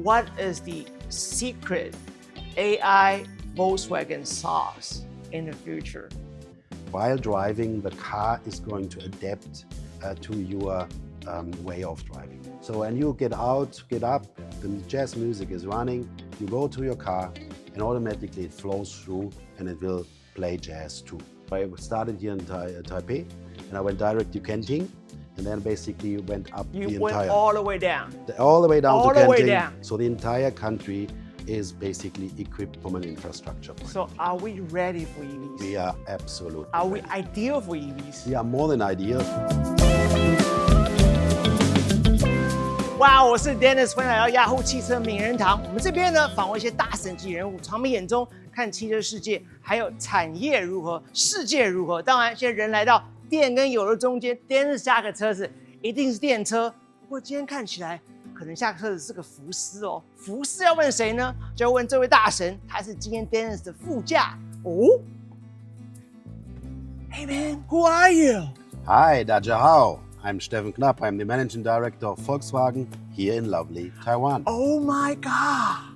what is the secret AI Volkswagen sauce in the future? While driving, the car is going to adapt to your way of driving. So when you get out, get up, the jazz music is running, you go to your car and automatically it flows through and it will play jazz too. I started here in Taipei and I went direct to Kenting and then basically went up the entire... You went all the way down? All the way down all to Kenting. All the way down. So the entire country is basically equipped from an infrastructure point. So are we ready for EVs? We are absolutely Are we ready. ideal for EVs? We are more than ideal. 哇，我是 Dennis， 欢迎来到 Yahoo 汽车名人堂。我们这边呢，访问一些大神级人物，从他们眼中看汽车世界，还有产业如何，世界如何。当然，现在人来到电跟油的中间 ，Dennis 下个车子一定是电车。不过今天看起来，可能下个车子是个福斯哦。福斯要问谁呢？就要问这位大神，他是今天 Dennis 的副驾哦。Hey man, who are you? Hi, 大家好。I'm Steffen Knapp. I'm the Managing Director of Volkswagen here in lovely Taiwan. Oh my God!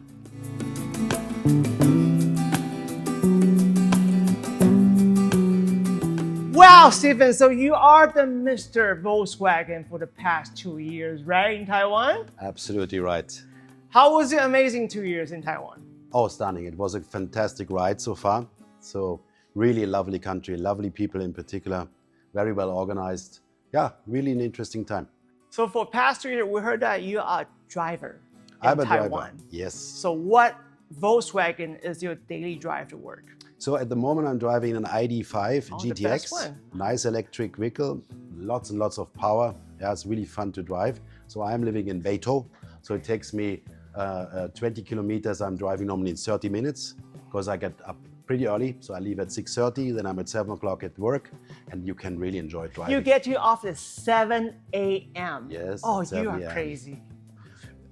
Wow, Steffen, so you are the Mr. Volkswagen for the past 2 years, right, in Taiwan? Absolutely right. How was the amazing 2 years in Taiwan? Oh, stunning. It was a fantastic ride so far. So really lovely country, lovely people in particular, very well organized. Yeah, really an interesting time. So for past 2 years, we heard that you are a driver in I'm a Taiwan. driver, yes. So what Volkswagen is your daily drive to work? So at the moment I'm driving an ID.5 Oh, the best GTX, one. nice electric vehicle, lots and lots of power. Yeah, it's really fun to drive. So I'm living in Beito, so it takes me 20 kilometers. I'm driving normally in 30 minutes because I get up pretty early. So I leave at 6:30, then I'm at 7 o'clock at work, and you can really enjoy driving. You get to your office 7 a.m. Yes. Oh, 7 you are a.m. crazy.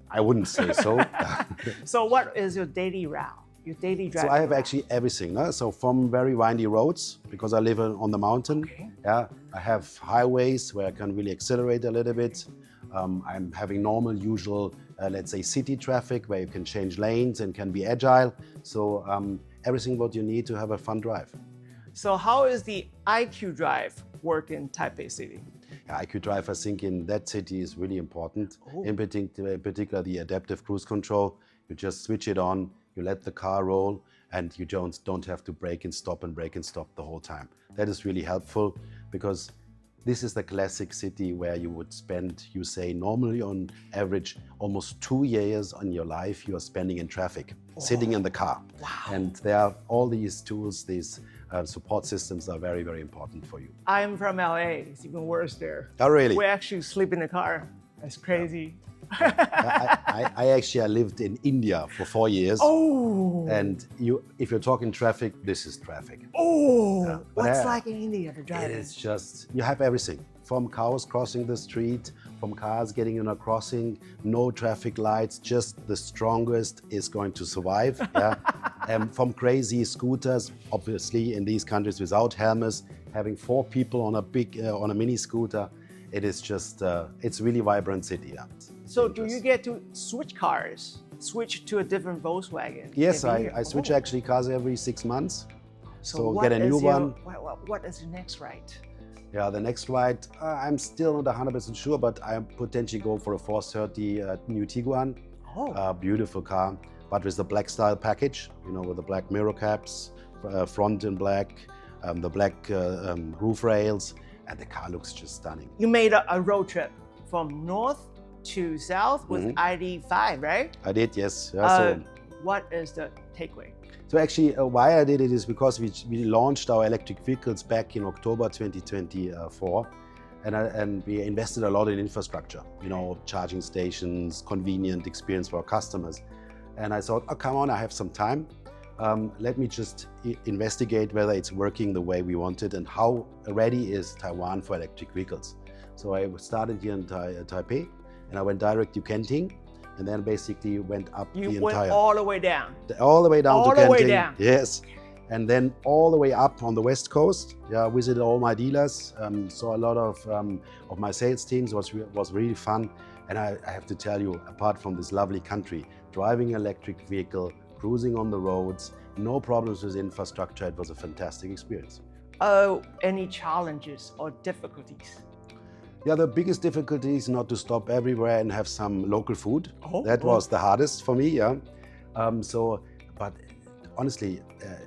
I wouldn't say so. So what is your daily route? Your daily drive? So I have actually everything. So from very windy roads, because I live on the mountain. Okay. Yeah, I have highways where I can really accelerate a little bit. I'm having normal, usual, let's say city traffic where you can change lanes and can be agile. So everything what you need to have a fun drive. So how is the IQ Drive work in Taipei City? Yeah, IQ Drive, I think in that city is really important. Oh. In particular, the adaptive cruise control. You just switch it on, you let the car roll, and you don't have to brake and stop the whole time. That is really helpful because this is the classic city where you would spend, you say, normally on average, almost 2 years on your life you are spending in traffic, sitting in the car. Wow. And there are all these tools, these support systems are very, very important for you. I'm from LA. It's even worse there. Oh, really? We actually sleep in the car. That's crazy. I actually lived in India for 4 years. Oh. And if you're talking traffic, this is traffic. Oh. Yeah. What's like in India to drive? It is just, you have everything. From cows crossing the street, from cars getting in a crossing, no traffic lights, just the strongest is going to survive. Yeah. From crazy scooters, obviously in these countries without helmets, having 4 people on a mini scooter, it is just, it's really vibrant city. Yeah. So do you get to switch cars? Switch to a different Volkswagen? Yes, I switch actually cars every 6 months. So what get a new is your- one. What is the next ride? Yeah, the next ride, I'm still not 100% sure, but I potentially go for a 430 new Tiguan. Oh. Beautiful car, but with the black style package, with the black mirror caps, front in black, the black roof rails, and the car looks just stunning. You made a road trip from north to south with ID.5, right? I did, yes. Yeah, What is the takeaway? So actually, why I did it is because we launched our electric vehicles back in October 2024, and we invested a lot in infrastructure, charging stations, convenient experience for our customers. And I thought, oh, come on, I have some time. Let me just investigate whether it's working the way we wanted and how ready is Taiwan for electric vehicles. So I started here in Taipei, and I went direct to Kenting, and then basically went up the entire... You went all the way down? All the way down to Kenting. All the way down? Yes. And then all the way up on the West Coast. Yeah, visited all my dealers, saw a lot of my sales teams. Was really fun. And I have to tell you, apart from this lovely country, driving an electric vehicle, cruising on the roads, no problems with infrastructure, it was a fantastic experience. Oh, any challenges or difficulties? Yeah, the biggest difficulty is not to stop everywhere and have some local food. That Oh. was the hardest for me, yeah. But honestly,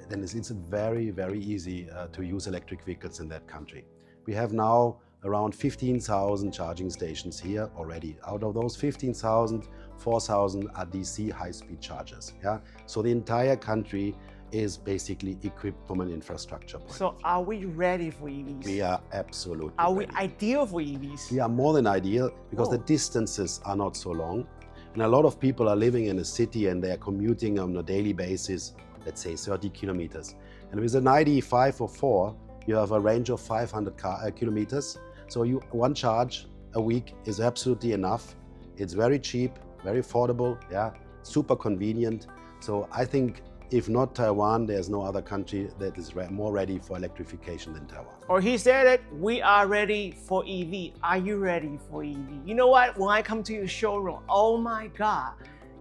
Dennis, it's very, very easy to use electric vehicles in that country. We have now around 15,000 charging stations here already. Out of those 15,000, 4,000 are DC high-speed chargers, yeah. So the entire country is basically equipped from an infrastructure point. So are we ready for EVs? We are absolutely Are we ready. ideal for EVs? We are more than ideal because the distances are not so long. And a lot of people are living in a city and they are commuting on a daily basis, let's say 30 kilometers. And with an ID.5 or 4, you have a range of 500 kilometers. So one charge a week is absolutely enough. It's very cheap, very affordable, yeah, super convenient. So I think if not Taiwan, there's no other country that is more ready for electrification than Taiwan. Or he said it, we are ready for EV. Are you ready for EV? You know what? When I come to your showroom, oh my God,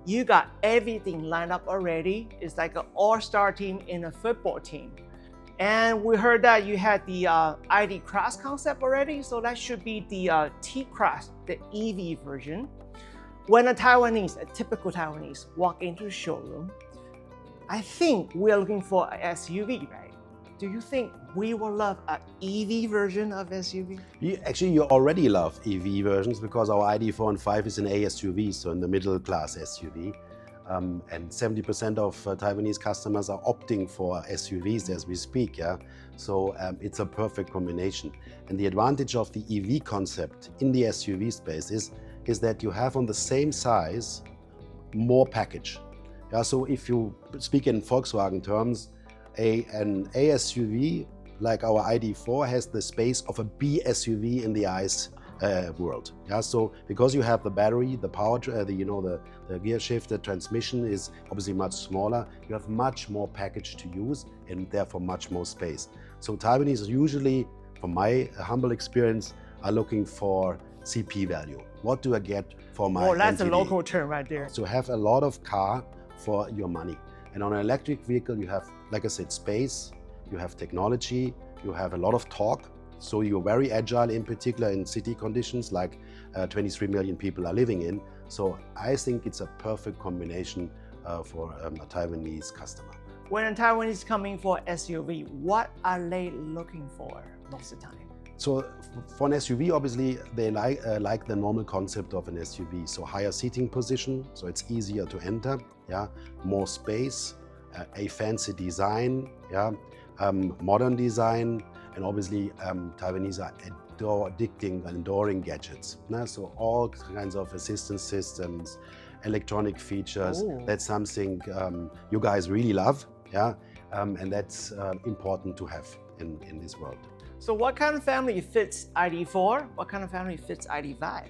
you got everything lined up already. It's like an all-star team in a football team. And we heard that you had the ID Cross concept already, so that should be the T-Cross, the EV version. When a Taiwanese, a typical Taiwanese, walk into the showroom, I think we're looking for an SUV, right? Do you think we will love an EV version of SUV? You already love EV versions because our ID.4 and 5 is an ASUV, so in the middle class SUV. And 70% of Taiwanese customers are opting for SUVs as we speak, yeah? So it's a perfect combination. And the advantage of the EV concept in the SUV space is that you have on the same size more package. Yeah, so if you speak in Volkswagen terms, an ASUV like our ID.4 has the space of a B SUV in the ICE world. Yeah, so because you have the battery, the power, the gear shift, the transmission is obviously much smaller. You have much more package to use and therefore much more space. So Taiwanese usually, from my humble experience, are looking for CP value. What do I get for my that's NTD? a local term right there. So have a lot of car for your money. And on an electric vehicle, you have, like I said, space, you have technology, you have a lot of torque. So you're very agile, in particular in city conditions like 23 million people are living in. So I think it's a perfect combination for a Taiwanese customer. When a Taiwanese is coming for SUV, what are they looking for most of the time? So for an SUV, obviously, they like the normal concept of an SUV. So higher seating position, so it's easier to enter, yeah, more space, a fancy design, yeah, modern design, and obviously Taiwanese are adoring gadgets. Nah? So all kinds of assistance systems, electronic features, that's something you guys really love, yeah, and that's important to have in this world. So what kind of family fits ID.4? What kind of family fits ID.5?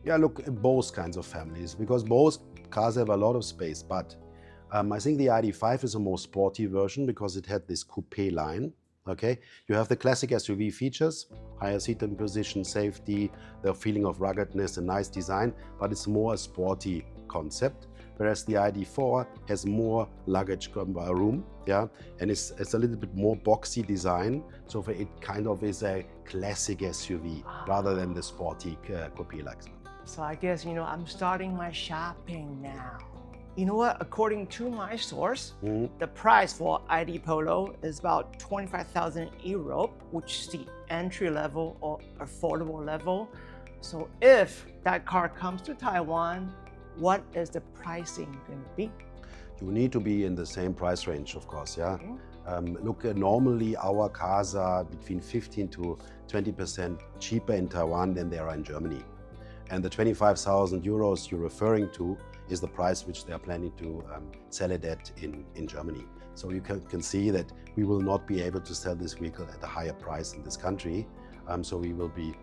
Yeah, look, both kinds of families, because both cars have a lot of space, but I think the ID.5 is a more sporty version because it had this coupe line, okay? You have the classic SUV features, higher seating position, safety, the feeling of ruggedness, a nice design, but it's more a sporty concept. Whereas the ID.4 has more luggage room, yeah, and it's a little bit more boxy design. So it kind of is a classic SUV rather than the sporty coupe-like. So I guess, I'm starting my shopping now. You know what? According to my source, the price for ID Polo is about 25,000 euro, which is the entry level or affordable level. So if that car comes to Taiwan, what is the pricing going to be? You need to be in the same price range, of course, yeah. Look, normally our cars are between 15 to 20% cheaper in Taiwan than they are in Germany. And the 25,000 euros you're referring to is the price which they are planning to sell it at in Germany. So you can see that we will not be able to sell this vehicle at a higher price in this country. So we will be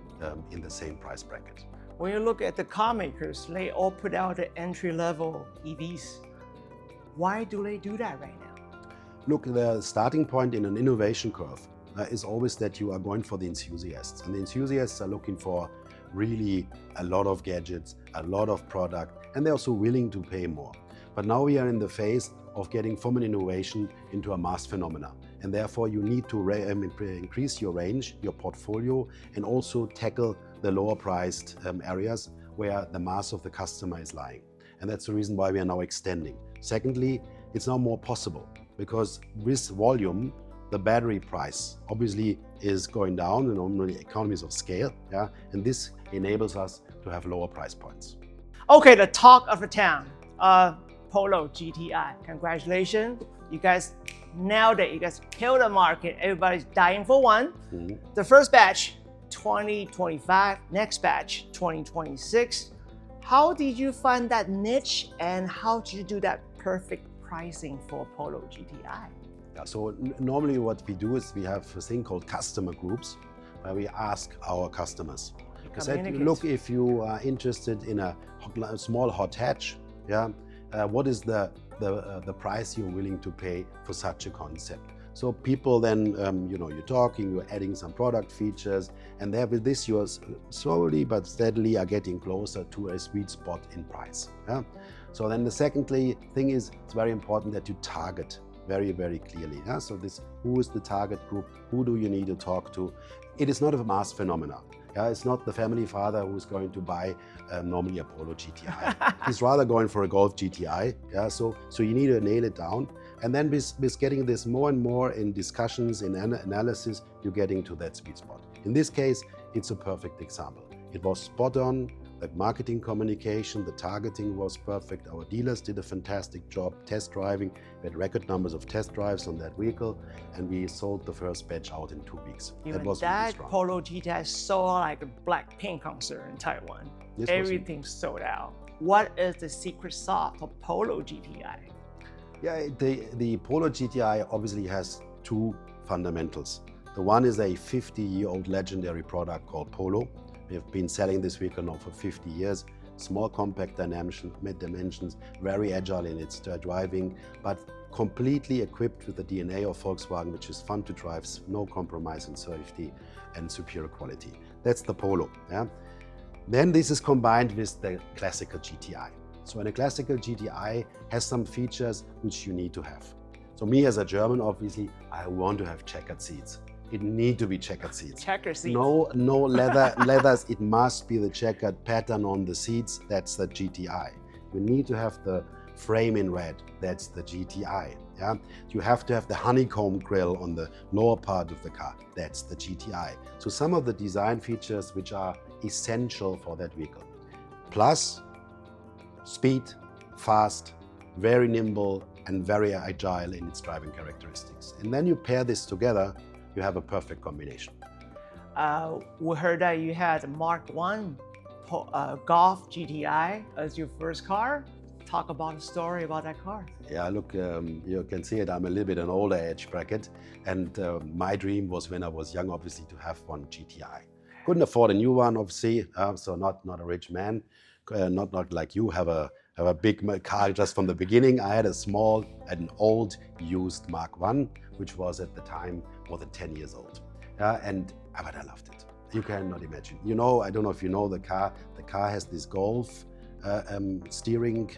in the same price bracket. When you look at the car makers, they all put out the entry-level EVs. Why do they do that right now? Look, the starting point in an innovation curve is always that you are going for the enthusiasts. And the enthusiasts are looking for really a lot of gadgets, a lot of product, and they're also willing to pay more. But now we are in the phase of getting from an innovation into a mass phenomena. And therefore you need to increase your range, your portfolio, and also tackle the lower priced areas where the mass of the customer is lying. And that's the reason why we are now extending. Secondly, it's now more possible because with volume, the battery price obviously is going down and only economies of scale, yeah? And this enables us to have lower price points. Okay, the talk of the town, Polo GTI. Congratulations, you guys nailed it. You guys killed the market. Everybody's dying for one. The first batch, 2025. Next batch, 2026. How did you find that niche and how did you do that perfect pricing for Polo GTI? Yeah, so normally what we do is we have a thing called customer groups where we ask our customers. We said, look, if you are interested in a small hot hatch, yeah, what is the price you're willing to pay for such a concept? So people then, you're talking, you're adding some product features, and there with this you're slowly but steadily are getting closer to a sweet spot in price. Yeah? So then the second thing is, it's very important that you target very, very clearly. Yeah? So this, who is the target group? Who do you need to talk to? It is not a mass phenomenon. Yeah, it's not the family father who's going to buy normally a Polo GTI. He's rather going for a Golf GTI. Yeah, so you need to nail it down. And then with getting this more and more in discussions, in analysis, you're getting to that sweet spot. In this case, it's a perfect example. It was spot on. The marketing communication, the targeting was perfect. Our dealers did a fantastic job test driving. We had record numbers of test drives on that vehicle, and we sold the first batch out in 2 weeks. Even that was that really strong. Polo GTI sold like a Blackpink concert in Taiwan. Everything sold out. What is the secret sauce for Polo GTI? Yeah, the Polo GTI obviously has two fundamentals. The one is a 50-year-old legendary product called Polo. We have been selling this vehicle now for 50 years. Small, compact dimensions, very agile in its driving, but completely equipped with the DNA of Volkswagen, which is fun to drive, no compromise in safety and superior quality. That's the Polo. Yeah? Then this is combined with the classical GTI. So in a classical GTI has some features which you need to have. So me as a German, obviously, I want to have checkered seats. It need to be checkered seats. Checker seats. No leathers. It must be the checkered pattern on the seats. That's the GTI. You need to have the frame in red. That's the GTI. Yeah. You have to have the honeycomb grille on the lower part of the car. That's the GTI. So some of the design features which are essential for that vehicle. Plus, speed, fast, very nimble, and very agile in its driving characteristics. And then you pair this together, you have a perfect combination. We heard that you had Mark I Golf GTI as your first car. Talk about the story about that car. Yeah, look, you can see it. I'm a little bit an older age bracket, and my dream was when I was young, obviously, to have one GTI. Couldn't afford a new one, obviously, so not a rich man, not like you have a big car just from the beginning. I had an old used Mark I, which was at the time more than 10 years old. But I loved it. You cannot imagine. You know, I don't know if you know the car. The car has this Golf steering,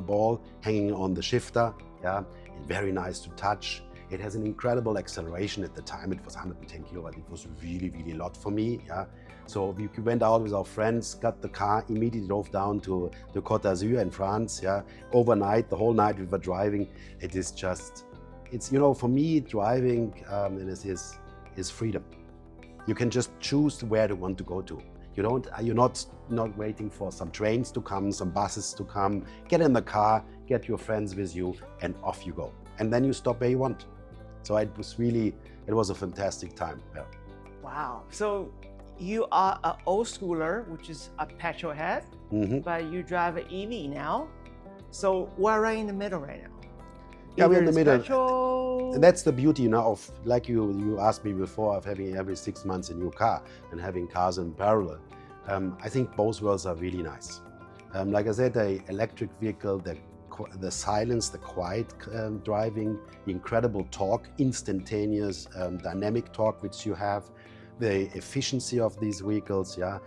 ball hanging on the shifter. Yeah, very nice to touch. It has an incredible acceleration. At the time, it was 110 kilowatt. It was really, really a lot for me. Yeah. So we went out with our friends, got the car, immediately drove down to the Côte d'Azur in France. Yeah. Overnight, the whole night we were driving. It's for me, driving is freedom. You can just choose where you want to go to. You're not waiting for some trains to come, some buses to come. Get in the car, get your friends with you, and off you go. And then you stop where you want. So it was a fantastic time. Yeah. Wow. So you are an old schooler, which is a petrol head, but you drive an EV now. So we're right in the middle right now. Yeah, we're in the middle. Petrol. And that's the beauty now of, like you asked me before, of having every 6 months a new car and having cars in parallel. I think both worlds are really nice. Like I said, the electric vehicle, the silence, the quiet driving, the incredible torque, instantaneous dynamic torque which you have, the efficiency of these vehicles, yeah,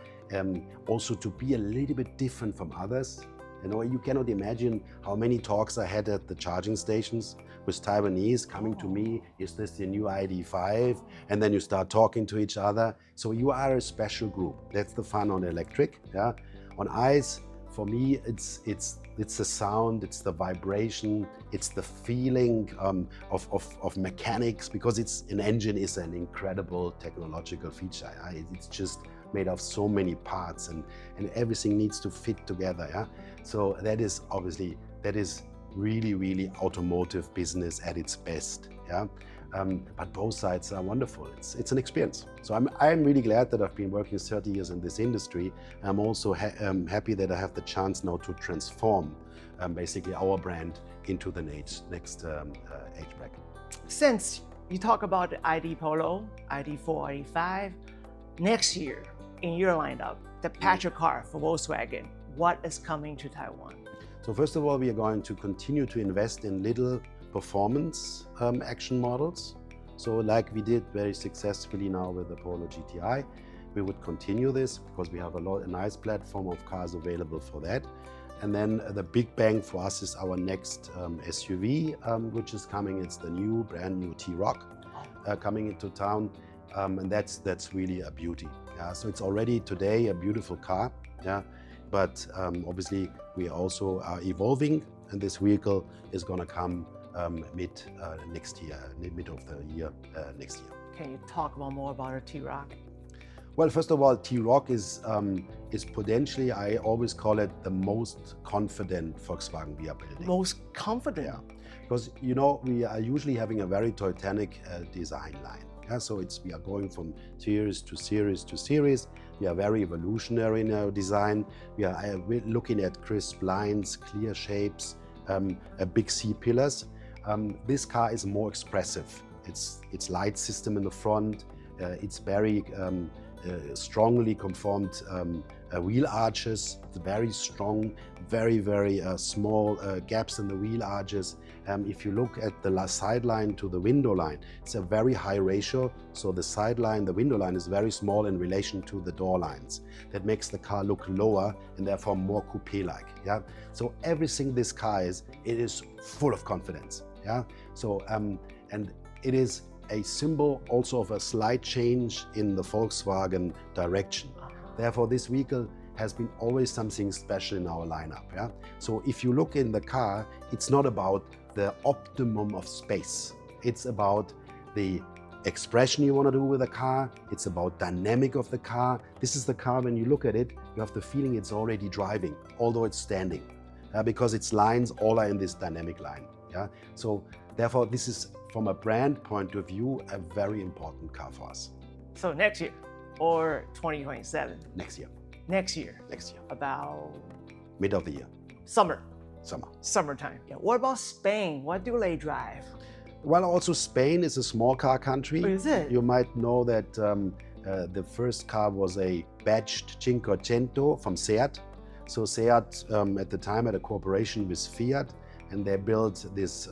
also to be a little bit different from others. You know, you cannot imagine how many talks I had at the charging stations with Taiwanese coming to me, is this the new ID.5? And then you start talking to each other. So you are a special group. That's the fun on electric. Yeah? On ICE, for me, it's the sound, it's the vibration, it's the feeling of mechanics, because an engine is an incredible technological feature. It's just made of so many parts, and everything needs to fit together. Yeah? So that is obviously, that is really automotive business at its best. Yeah? But both sides are wonderful. It's an experience. So I'm really glad that I've been working 30 years in this industry. I'm also happy that I have the chance now to transform basically our brand into the next age bracket. Since you talk about the ID Polo, ID.4, ID.5, next year in your lineup, the passenger car for Volkswagen, what is coming to Taiwan? So first of all, we are going to continue to invest in little performance action models. So like we did very successfully now with the Polo GTI, we would continue this because we have a nice platform of cars available for that. And then the big bang for us is our next SUV, which is coming. It's the brand new T-Roc coming into town. And that's really a beauty. Yeah? So it's already today a beautiful car. Yeah? But obviously we also are evolving, and this vehicle is going to come mid next year, mid of the year next year. Can you talk more about a T-Roc? Well, first of all, T-Roc is potentially, I always call it the most confident Volkswagen we are building. Most confident? Yeah, because you know we are usually having a very Titanic design line. Yeah, so we are going from series to series to series. We are very evolutionary in our design. We're looking at crisp lines, clear shapes, big C-pillars. This car is more expressive. It's light system in the front. It's very strongly conformed wheel arches. It's very strong, very small gaps in the wheel arches. If you look at the sideline to the window line, it's a very high ratio. So the sideline, the window line is very small in relation to the door lines. That makes the car look lower and therefore more coupe-like. Yeah. So everything this car is, it is full of confidence. Yeah. So and it is a symbol also of a slight change in the Volkswagen direction. Therefore, this vehicle has been always something special in our lineup. Yeah? So if you look in the car, it's not about the optimum of space. It's about the expression you want to do with the car. It's about dynamic of the car. This is the car, when you look at it, you have the feeling it's already driving, although it's standing, because its lines all are in this dynamic line. Yeah? So therefore, this is, from a brand point of view, a very important car for us. So next year or 2027? Next year. Next year? Next year. About? Mid of the year. Summertime. Yeah. What about Spain? What do they drive? Well, also Spain is a small car country. Oh, is it? You might know that the first car was a badged Cinquecento from Seat. So Seat at the time had a cooperation with Fiat, and they built this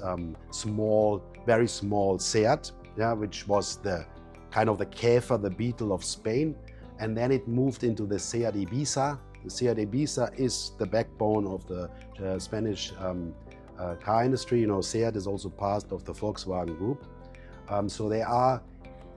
very small Seat, yeah, which was the kind of the Käfer, the Beetle of Spain. And then it moved into the Seat Ibiza. The Seat Ibiza is the backbone of the Spanish car industry. You know, Seat is also part of the Volkswagen group. So they are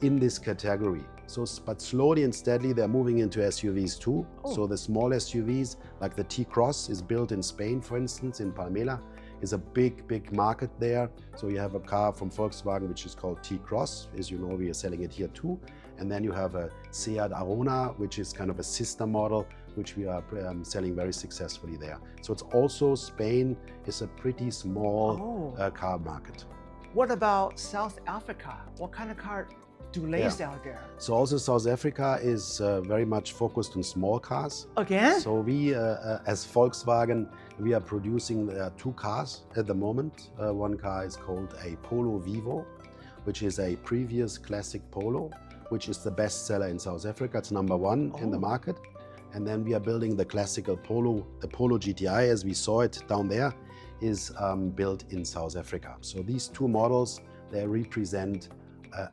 in this category. So, but slowly and steadily, they're moving into SUVs too. Oh. So the small SUVs, like the T-Cross, is built in Spain, for instance, in Palmela. Is a big market there. So you have a car from Volkswagen which is called T-Cross. As you know, we are selling it here too. And then you have a Seat Arona, which is kind of a sister model, which we are selling very successfully there. So it's also, Spain is a pretty small car market. What about South Africa? What kind of car do they sell there? So also South Africa is very much focused on small cars. Again? So we, as Volkswagen, we are producing 2 cars at the moment. One car is called a Polo Vivo, which is a previous classic Polo, which is the best seller in South Africa. It's #1 in the market. And then we are building the classical Polo, the Polo GTI, as we saw it down there, is built in South Africa. So these 2 models, they represent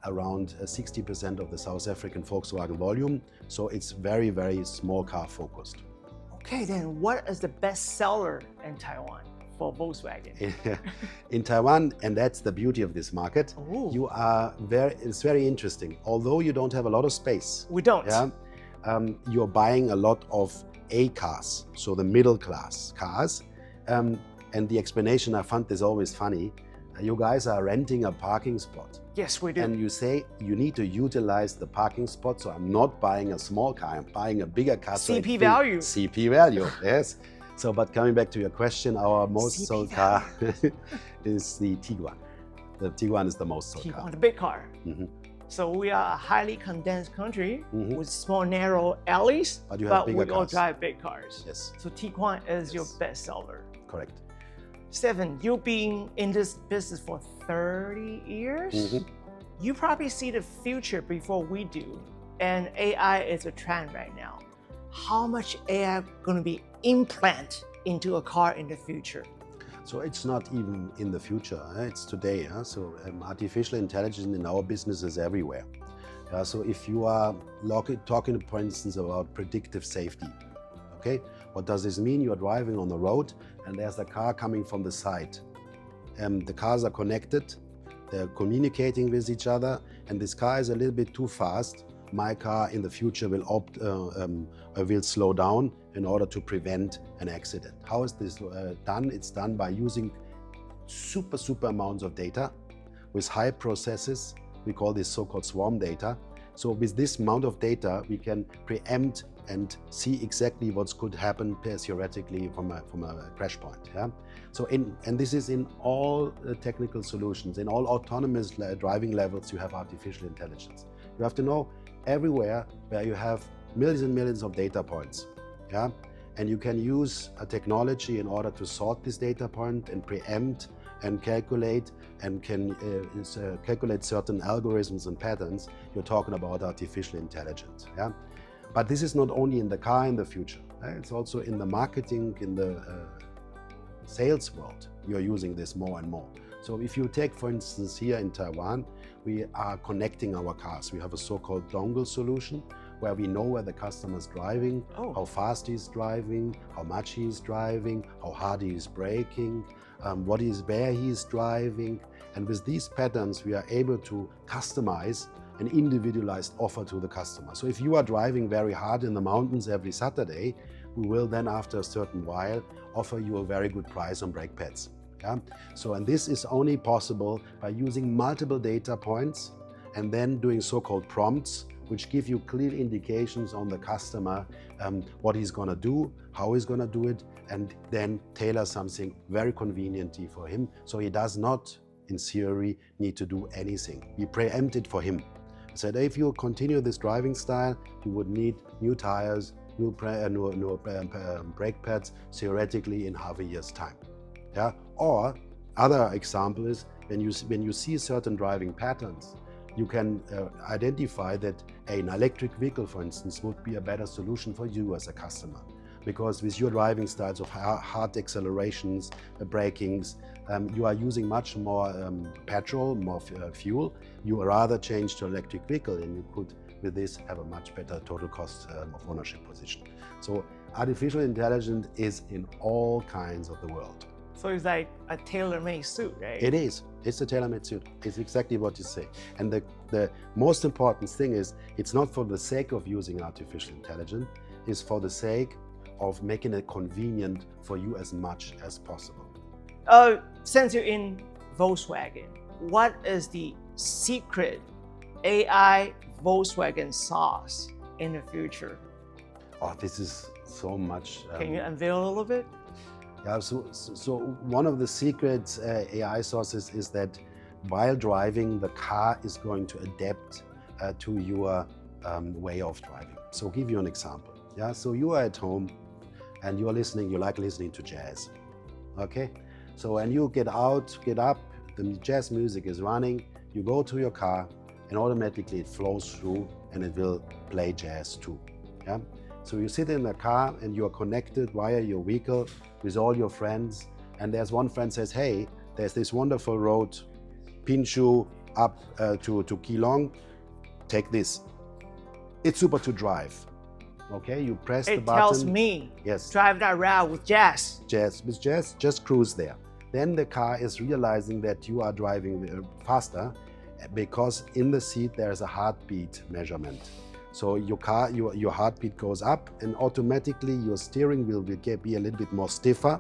around 60% of the South African Volkswagen volume. So it's very, very small car focused. Okay, then what is the best seller in Taiwan for Volkswagen? In Taiwan, and that's the beauty of this market, it's very interesting. Although you don't have a lot of space. We don't. Yeah, you're buying a lot of A cars, so the middle class cars. And the explanation, I found this always funny. You guys are renting a parking spot. Yes, we do. And you say you need to utilize the parking spot. So I'm not buying a small car, I'm buying a bigger car. CP value. CP value, yes. So, but coming back to your question, our most sold car is the Tiguan. The Tiguan is the most sold car. The big car. Mm-hmm. So we are a highly condensed country with small, narrow alleys, but we all drive big cars. Yes. So Tiguan is your best seller. Correct. Steffen, you've been in this business for 30 years. You probably see the future before we do. And AI is a trend right now. How much AI going to be implanted into a car in the future? So it's not even in the future, it's today. So artificial intelligence in our business is everywhere. So if you are talking, for instance, about predictive safety, okay? What does this mean? You are driving on the road and there's a car coming from the side. The cars are connected, they're communicating with each other, and this car is a little bit too fast. My car in the future will slow down in order to prevent an accident. How is this done? It's done by using super amounts of data with high processes. We call this so-called swarm data. So with this amount of data, we can preempt and see exactly what could happen theoretically from a crash point. Yeah? So and this is in all technical solutions, in all autonomous driving levels, you have artificial intelligence. You have to know everywhere where you have millions and millions of data points. Yeah? And you can use a technology in order to sort this data point and preempt and calculate and can calculate certain algorithms and patterns. You're talking about artificial intelligence. Yeah? But this is not only in the car in the future, it's also in the marketing, in the sales world. You're using this more and more. So if you take, for instance, here in Taiwan, we are connecting our cars. We have a so-called dongle solution where we know where the customer is driving, how fast he's driving, how much he is driving, how hard he is braking, where he is driving. And with these patterns, we are able to customize an individualized offer to the customer. So if you are driving very hard in the mountains every Saturday, we will then, after a certain while, offer you a very good price on brake pads. Yeah? So, and this is only possible by using multiple data points and then doing so-called prompts, which give you clear indications on the customer, what he's gonna do, how he's gonna do it, and then tailor something very conveniently for him, so he does not, in theory, need to do anything. We preempt it for him. So that if you continue this driving style, you would need new tires, new brake pads, theoretically in half a year's time. Yeah? Or other example is when you see certain driving patterns, you can identify that an electric vehicle, for instance, would be a better solution for you as a customer. Because with your driving styles of hard accelerations, brakings, you are using much more petrol, more fuel. You rather change to electric vehicle, and you could, with this, have a much better total cost of ownership position. So artificial intelligence is in all kinds of the world. So it's like a tailor-made suit, right? It is. It's a tailor-made suit. It's exactly what you say. And the most important thing is, it's not for the sake of using artificial intelligence, it's for the sake of making it convenient for you as much as possible. Since you're in Volkswagen, what is the secret AI Volkswagen sauce in the future? Oh, this is so much. Can you unveil a little bit? Yeah, so one of the secret AI sources is that while driving, the car is going to adapt to your way of driving. So I'll give you an example. Yeah, so you are at home and you are listening, you like listening to jazz, okay? So when you get up, the jazz music is running, you go to your car and automatically it flows through and it will play jazz too, yeah? So you sit in the car and you are connected via your vehicle with all your friends, and there's one friend says, hey, there's this wonderful road, Pinshu, up to Keelung, take this. It's super to drive. Okay, you press the button. It tells me, yes, drive that route with Jazz. With Jazz, just cruise there. Then the car is realizing that you are driving faster because in the seat there's a heartbeat measurement. So your heartbeat goes up and automatically your steering wheel will be a little bit more stiffer,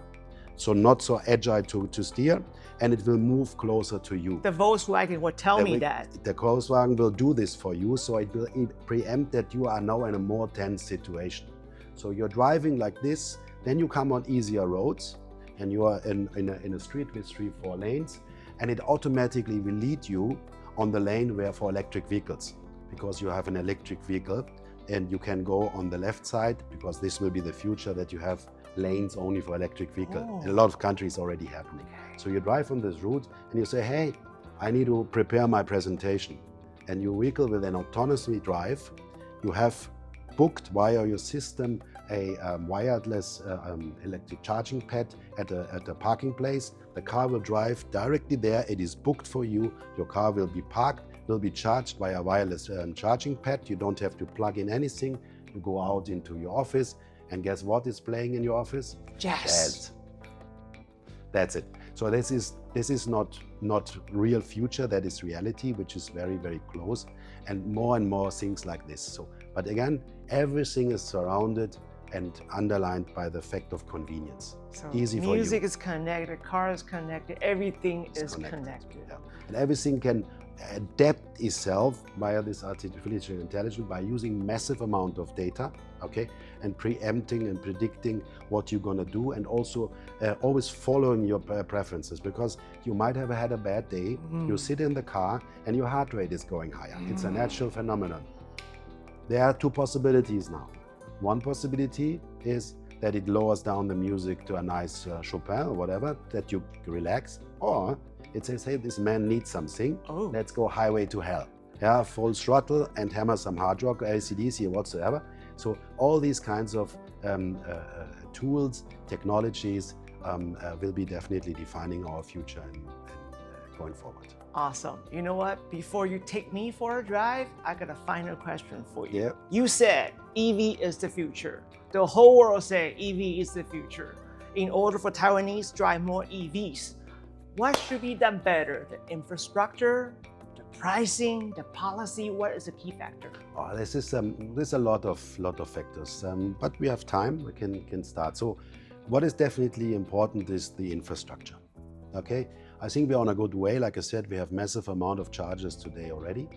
so not so agile to steer, and it will move closer to you. The Volkswagen will tell me that. The Volkswagen will do this for you, so it will preempt that you are now in a more tense situation. So you're driving like this, then you come on easier roads, and you are in a street with 3-4 lanes, and it automatically will lead you on the lane where for electric vehicles, because you have an electric vehicle and you can go on the left side, because this will be the future that you have lanes only for electric vehicle. In a lot of countries already happening. So you drive on this route and you say, hey, I need to prepare my presentation. And your vehicle will then autonomously drive. You have booked via your system a wireless electric charging pad at a parking place. The car will drive directly there. It is booked for you. Your car will be parked, will be charged via wireless charging pad. You don't have to plug in anything. You go out into your office, and guess what is playing in your office? Jazz. That's it. So this is not real future. That is reality, which is very, very close, and more things like this. So, but again, everything is surrounded and underlined by the fact of convenience. So easy for you. Music is connected, car is connected, everything is connected. Yeah. And everything can adapt itself via this artificial intelligence by using massive amount of data, okay, and preempting and predicting what you're gonna do, and also always following your preferences, because you might have had a bad day, you sit in the car and your heart rate is going higher. It's a natural phenomenon. There are two possibilities now. One possibility is that it lowers down the music to a nice Chopin or whatever, that you relax, or it says, hey, this man needs something, let's go highway to hell. Yeah, full throttle and hammer some hard rock, AC/DC or whatsoever. So all these kinds of tools, technologies will be definitely defining our future and going forward. Awesome. You know what? Before you take me for a drive, I got a final question for you. Yeah. You said EV is the future. The whole world said EV is the future. In order for Taiwanese to drive more EVs, what should be done better? The infrastructure, the pricing, the policy, what is the key factor? Oh, there's a lot of factors, but we have time. We can start. So, what is definitely important is the infrastructure. Okay, I think we're on a good way. Like I said, we have massive amount of chargers today already.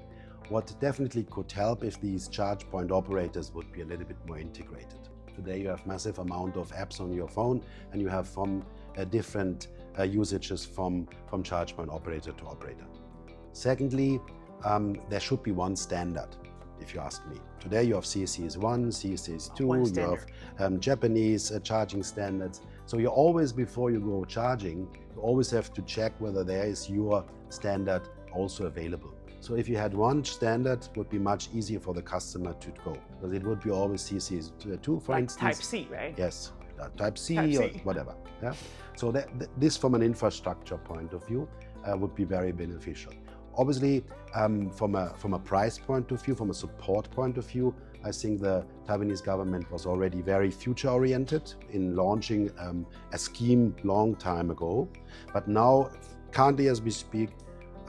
What definitely could help if these charge point operators would be a little bit more integrated. Today you have massive amount of apps on your phone, and you have from different usages from charge point operator to operator. Secondly, there should be one standard, if you ask me. Today you have CCS1, CCS2, you have Japanese charging standards. So you always, before you go charging, you always have to check whether there is your standard also available. So if you had one standard, it would be much easier for the customer to go, because it would be always CCS2, for instance. Type C, right? Yes, Type C or whatever. Yeah. So this, from an infrastructure point of view, would be very beneficial. Obviously, from a price point of view, from a support point of view, I think the Taiwanese government was already very future-oriented in launching a scheme long time ago. But now, currently as we speak,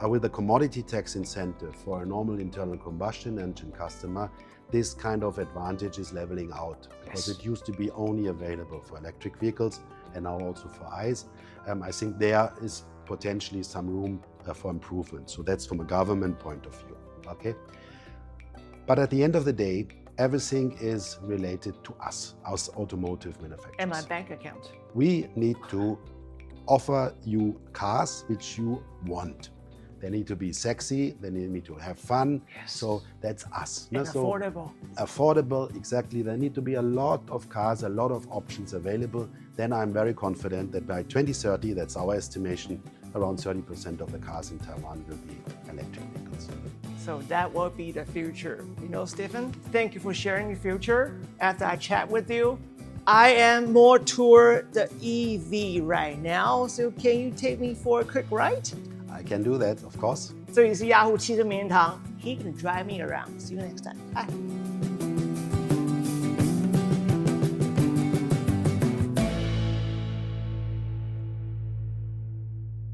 with the commodity tax incentive for a normal internal combustion engine customer, this kind of advantage is leveling out, because it used to be only available for electric vehicles and now also for ICE. I think there is potentially some room for improvement. So that's from a government point of view, okay? But at the end of the day, everything is related to us, as automotive manufacturers. And my bank account. We need to offer you cars which you want. They need to be sexy, they need to have fun. Yes. So that's us. And so affordable. Affordable, exactly. There need to be a lot of cars, a lot of options available. Then I'm very confident that by 2030, that's our estimation, around 30% of the cars in Taiwan will be electric vehicles. So that will be the future. You know, Steffen, thank you for sharing your future. After I chat with you, I am more toward the EV right now. So can you take me for a quick ride? I can do that, of course. 这里是雅虎汽车名人堂 ，He can drive me around. See you next time. Bye.